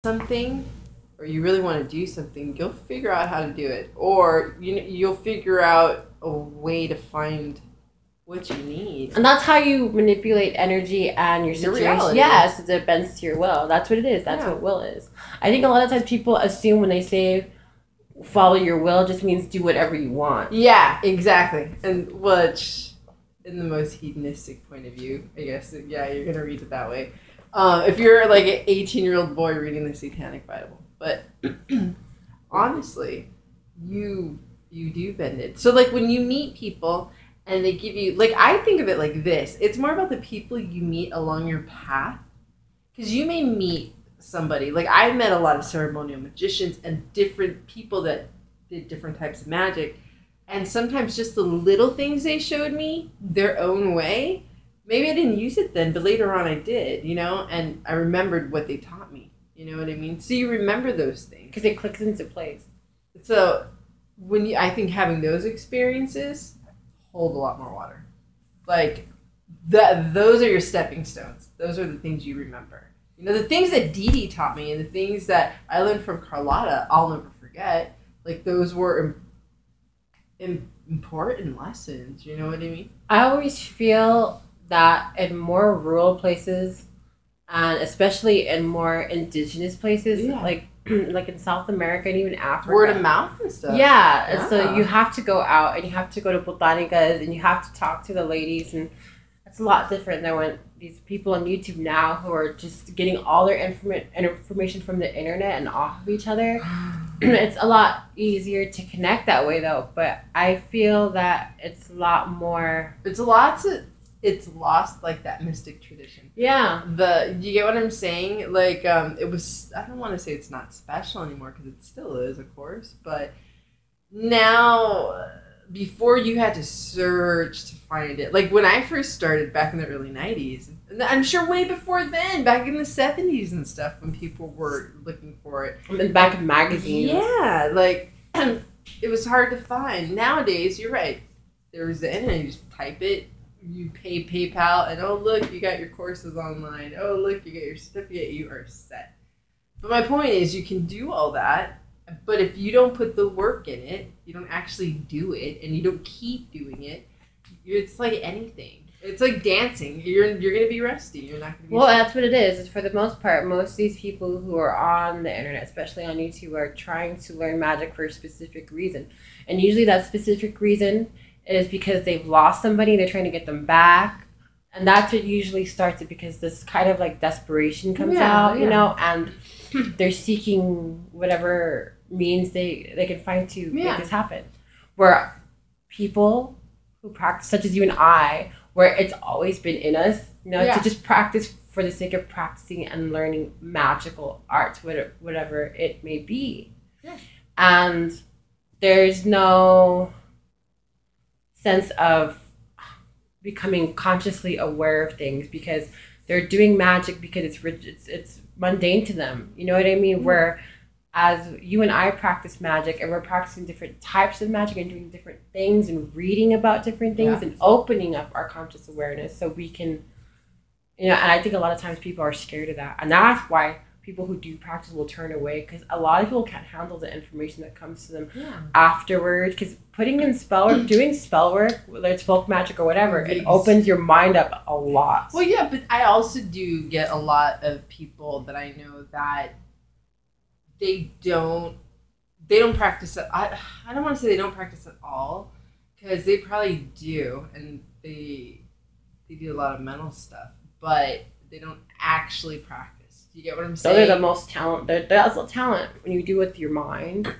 something or you really want to do something, you'll figure out how to do it, or you'll figure out a way to find what you need. And that's how you manipulate energy and your situation. Reality. Yes, it bends to your will. That's what it is. That's what will is. I think a lot of times people assume when they say follow your will just means do whatever you want. Yeah, exactly. And which, in the most hedonistic point of view, I guess, yeah, you're going to read it that way. If you're like an 18-year-old boy reading the Satanic Bible. But honestly, you do bend it. So like when you meet people and they give you, like, I think of it like this. It's more about the people you meet along your path. Because you may meet somebody, like I met a lot of ceremonial magicians and different people that did different types of magic. And sometimes just the little things they showed me their own way, maybe I didn't use it then, but later on I did, and I remembered what they taught me. You know what I mean? So you remember those things. Because it clicks into place. So I think having those experiences hold a lot more water. Like, those are your stepping stones. Those are the things you remember. The things that Dee Dee taught me and the things that I learned from Carlotta, I'll never forget. Like, those were important lessons. You know what I mean? I always feel that in more rural places, and especially in more indigenous places, like in South America and even Africa. Word of mouth and stuff. Yeah. And so you have to go out and you have to go to botanicas and you have to talk to the ladies, and it's a lot different than when these people on YouTube now who are just getting all their information from the internet and off of each other. It's a lot easier to connect that way though, but I feel that it's a lot more... It's lost like that mystic tradition. Yeah. You get what I'm saying? Like, it was, I don't want to say it's not special anymore because it still is, of course, but now, before you had to search to find it. Like when I first started back in the early 90s, and I'm sure way before then, back in the 70s and stuff, when people were looking for it. And back in magazines. Yeah, like it was hard to find. Nowadays, you're right. There's the internet, you just type it. You pay PayPal, and oh look, you got your courses online. Oh look, you get your certificate. You are set. But my point is, you can do all that, but if you don't put the work in it, you don't actually do it, and you don't keep doing it. It's like anything. It's like dancing. You're gonna be rusty. You're not gonna be. Well, that's what it is. For the most part, most of these people who are on the internet, especially on YouTube, are trying to learn magic for a specific reason, and usually that specific reason is because they've lost somebody and they're trying to get them back. And that's what usually starts it, because this kind of like desperation comes out, and they're seeking whatever means they can find to make this happen. Where people who practice, such as you and I, where it's always been in us, to just practice for the sake of practicing and learning magical arts, whatever it may be. Yeah. And there's no sense of becoming consciously aware of things because they're doing magic because it's mundane to them. You know what I mean? Mm-hmm. Where as you and I practice magic and we're practicing different types of magic and doing different things and reading about different things and opening up our conscious awareness so we can, and I think a lot of times people are scared of that. And that's why people who do practice will turn away, because a lot of people can't handle the information that comes to them afterwards. Because putting in spell work, doing spell work, whether it's folk magic or whatever, it opens your mind up a lot. Well, yeah, but I also do get a lot of people that I know that they don't practice. I don't want to say they don't practice at all, because they probably do, and they do a lot of mental stuff, but they don't actually practice. You get what I'm saying? Those are the most talent. That's a talent when you do with your mind.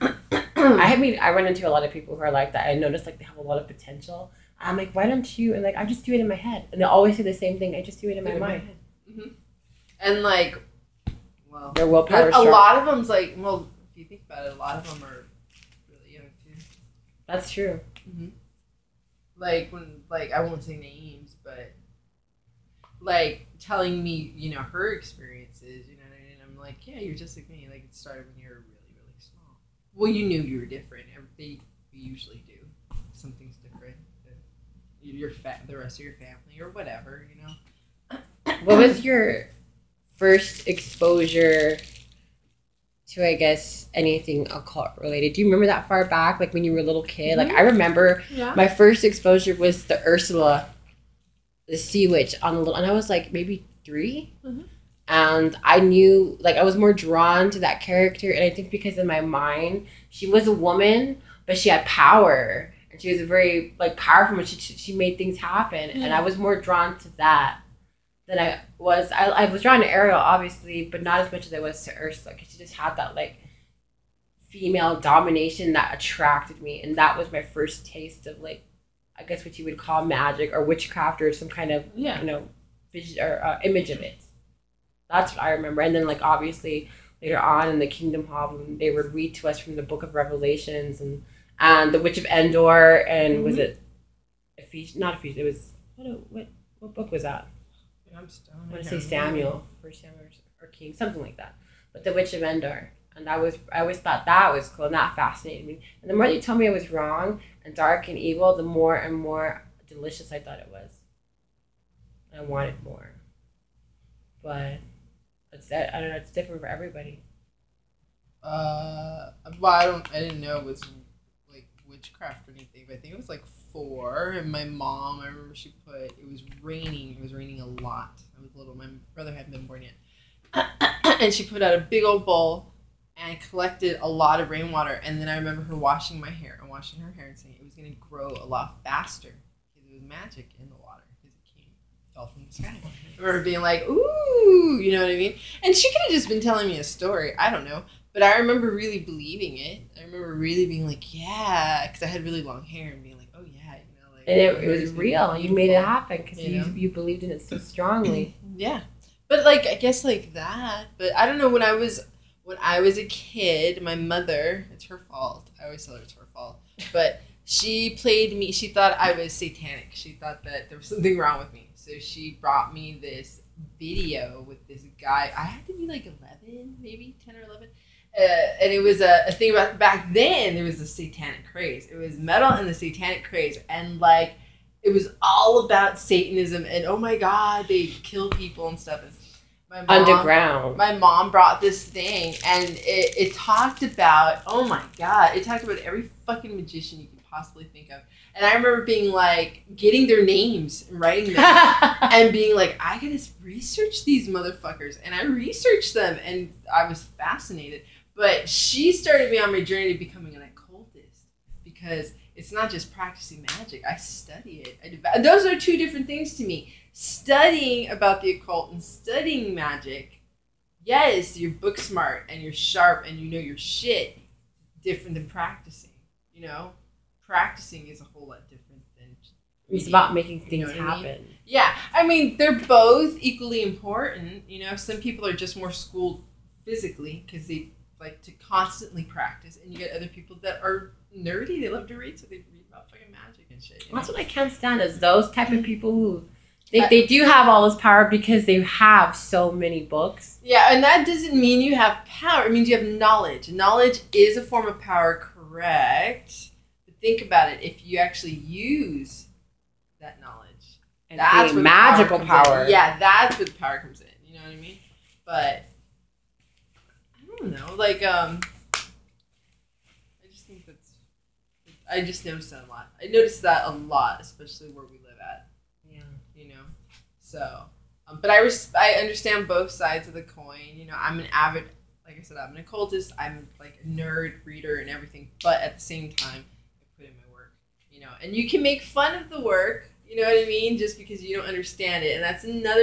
I run into a lot of people who are like that. I notice like they have a lot of potential. I'm like, why don't you? And like, I just do it in my head. And they always say the same thing. I just do it in my mind. Mm-hmm. And like, well, their willpower. A lot of them's like, well, if you think about it, a lot of them are really young too. That's true. Mm-hmm. Like when, like I won't say names, but like telling me, her experiences, you know what I mean? I'm like, yeah, you're just like me. Like it started when you were really, really small. Well, you knew you were different. We usually do. Something's different. The rest of your family or whatever, What was your first exposure to, I guess, anything occult related. Do you remember that far back, like when you were a little kid? Like I remember my first exposure was the Ursula, the sea witch on the little, and I was like maybe 3. And I knew, like, I was more drawn to that character, and I think because in my mind, she was a woman, but she had power, and she was a very, like, powerful woman. She made things happen, and I was more drawn to that than I was. I was drawn to Ariel, obviously, but not as much as I was to Ursula, because she just had that, like, female domination that attracted me, and that was my first taste of, like, I guess what you would call magic or witchcraft or some kind of, you know, vision or image of it. That's what I remember. And then, like, obviously, later on in the Kingdom Hall, when they would read to us from the Book of Revelations and the Witch of Endor, and was it not Ephesians? It was, what book was that? I'm stoned. I want to say Samuel, First Samuel or King, something like that. But the Witch of Endor. And I always thought that was cool, and that fascinated me. And the more you told me I was wrong and dark and evil, the more and more delicious I thought it was. I wanted more. But I don't know, it's different for everybody. Well, I didn't know it was like witchcraft or anything, but I think it was like 4. And my mom, I remember it was raining a lot. I was little. My brother hadn't been born yet, and she put out a big old bowl and collected a lot of rainwater. And then I remember her washing her hair and saying it was going to grow a lot faster because it was magic in the water because it fell from the sky. I remember being like, ooh, you know what I mean? And she could have just been telling me a story. I don't know. But I remember really believing it. I remember really being like, yeah, because I had really long hair and being like, oh, yeah, you know. Like, and it was real. You made it happen because you believed in it so strongly. Yeah. But, like, I guess like that. But I don't know, when I was a kid, my mother, it's her fault. I always tell her it's her fault. But she played me. She thought I was satanic. She thought that there was something wrong with me. So she brought me this video with this guy. I had to be like 11, maybe 10 or 11. And it was a thing about back then. There was a satanic craze. It was metal and the satanic craze. And like, it was all about Satanism. And oh my God, they kill people and stuff. And underground. My mom brought this thing, and it talked about, oh my God, it talked about every fucking magician you could possibly think of. And I remember being like, getting their names and writing them and being like, I gotta research these motherfuckers. And I researched them, and I was fascinated. But she started me on my journey to becoming an occultist, because it's not just practicing magic. I study it. Those are 2 different things to me. Studying about the occult and studying magic, yes, you're book smart and you're sharp and you know your shit. Different than practicing, you know? Practicing is a whole lot different than it's about making things happen. I mean? Yeah, I mean, they're both equally important. You know, some people are just more schooled physically because they like to constantly practice, and you get other people that are nerdy. They love to read, so they read about fucking magic and shit. That's what I can't stand, is those type of people who they do have all this power because they have so many books. Yeah, and that doesn't mean you have power. It means you have knowledge. Knowledge is a form of power, correct? But think about it. If you actually use that knowledge, and that's where magical power. Yeah, that's where the power comes in. You know what I mean? But I don't know. Like, I just think I just noticed that a lot. I noticed that a lot, especially where we live at. You know, so, but I understand both sides of the coin. You know, I'm an avid, like I said, I'm an occultist. I'm like a nerd reader and everything, but at the same time, I put in my work. You know, and you can make fun of the work. You know what I mean? Just because you don't understand it, and that's another